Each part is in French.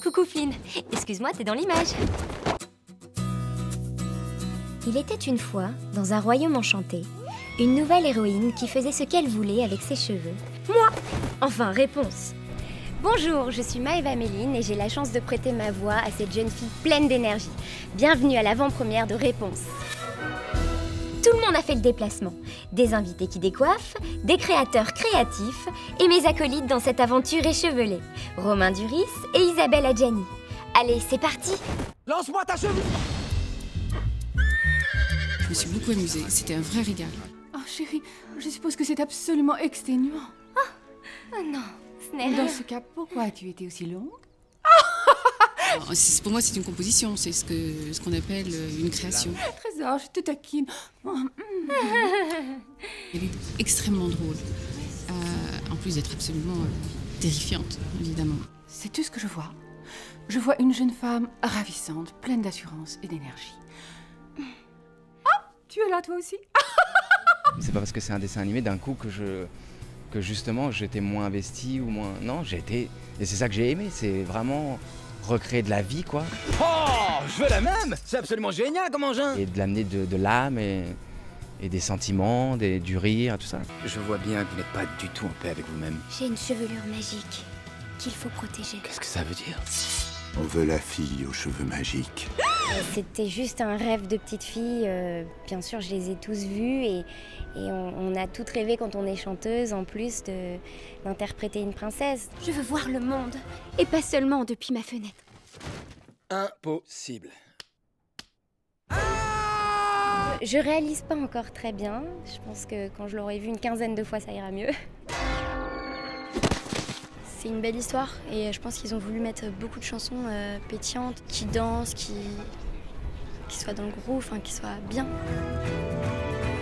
Coucou Flynn, excuse-moi, t'es dans l'image. Il était une fois, dans un royaume enchanté, une nouvelle héroïne qui faisait ce qu'elle voulait avec ses cheveux. Moi! Enfin, réponse. Bonjour, je suis Maëva Méline et j'ai la chance de prêter ma voix à cette jeune fille pleine d'énergie. Bienvenue à l'avant-première de Réponse. Tout le monde a fait le déplacement. Des invités qui décoiffent, des créateurs créatifs et mes acolytes dans cette aventure échevelée. Romain Duris et Isabelle Adjani. Allez, c'est parti! Lance-moi ta cheville! Je me suis beaucoup amusée, c'était un vrai régal. Oh chérie, je suppose que c'est absolument exténuant. Oh non, ce n'est rien. Dans ce cas, pourquoi as-tu été aussi longue? Pour moi, c'est une composition, c'est ce qu'on appelle une création. Trésor, je te taquine. Elle est extrêmement drôle, en plus d'être absolument terrifiante, évidemment. Sais-tu ce que je vois? Je vois une jeune femme ravissante, pleine d'assurance et d'énergie. Tu es là toi aussi? C'est pas parce que c'est un dessin animé d'un coup que justement j'étais moins investi ou moins... Non, j'ai été... Et c'est ça que j'ai aimé, c'est vraiment recréer de la vie, quoi. Oh, je veux la même! C'est absolument génial comme engin! Et de l'amener de l'âme et des sentiments, du rire, tout ça. Je vois bien que vous n'êtes pas du tout en paix avec vous-même. J'ai une chevelure magique qu'il faut protéger. Qu'est-ce que ça veut dire? On veut la fille aux cheveux magiques. C'était juste un rêve de petite fille. Bien sûr, je les ai tous vus et on a toutes rêvé quand on est chanteuse, en plus d'interpréter une princesse. Je veux voir le monde et pas seulement depuis ma fenêtre. Impossible. Je réalise pas encore très bien. Je pense que quand je l'aurai vu une quinzaine de fois, ça ira mieux. C'est une belle histoire et je pense qu'ils ont voulu mettre beaucoup de chansons pétillantes, qui dansent, qui soient dans le groove, enfin qui soient bien.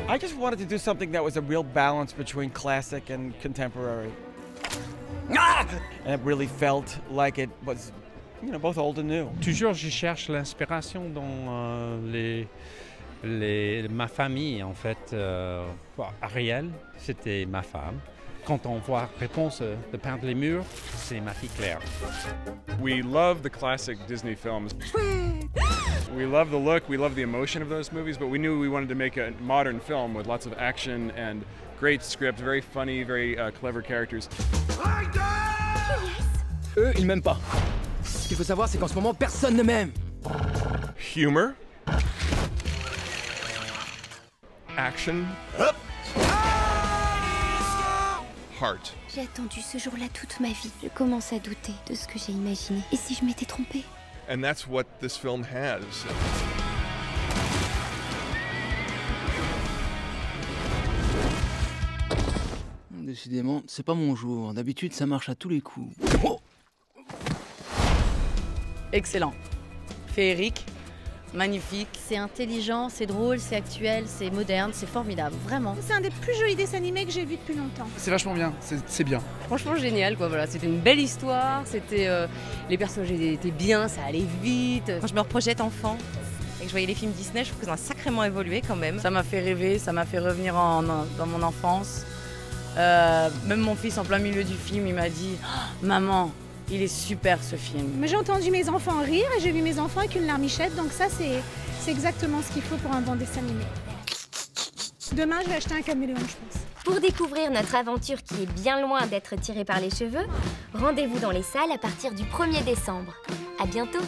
I just wanted to do something that was a real balance between classic and contemporary. And it really felt like it was, you know, both old and new. Toujours, je cherche l'inspiration dans ma famille, en fait. Ariel, c'était ma femme. Quand on voit Réponse de peindre les murs, c'est ma fille Claire. We love the classic Disney films. We love the look, we love the emotion of those movies, but we knew we wanted to make a modern film with lots of action and great script, very funny, very clever characters. Eux, ils m'aiment pas. Ce qu'il faut savoir, c'est qu'en ce moment, personne ne m'aime. Humor. Action. Heart. J'ai attendu ce jour-là toute ma vie. Je commence à douter de ce que j'ai imaginé. Et si je m'étais trompée? And that's what this film has. Décidément, c'est pas mon jour. D'habitude, ça marche à tous les coups. Oh! Excellent. Féerique. Magnifique. C'est intelligent, c'est drôle, c'est actuel, c'est moderne, c'est formidable, vraiment. C'est un des plus jolis dessins animés que j'ai vu depuis longtemps. C'est vachement bien, c'est bien. Franchement génial quoi, voilà. C'était une belle histoire, c'était les personnages étaient bien, ça allait vite. Quand je me reprojette enfant et que je voyais les films Disney, je trouve qu'ils ont sacrément évolué quand même. Ça m'a fait rêver, ça m'a fait revenir dans mon enfance. Même mon fils en plein milieu du film, il m'a dit oh, maman, il est super ce film. Mais j'ai entendu mes enfants rire et j'ai vu mes enfants avec une larmichette, donc ça c'est exactement ce qu'il faut pour un bon dessin animé. Demain je vais acheter un caméléon, je pense. Pour découvrir notre aventure qui est bien loin d'être tirée par les cheveux, rendez-vous dans les salles à partir du 1er décembre. À bientôt!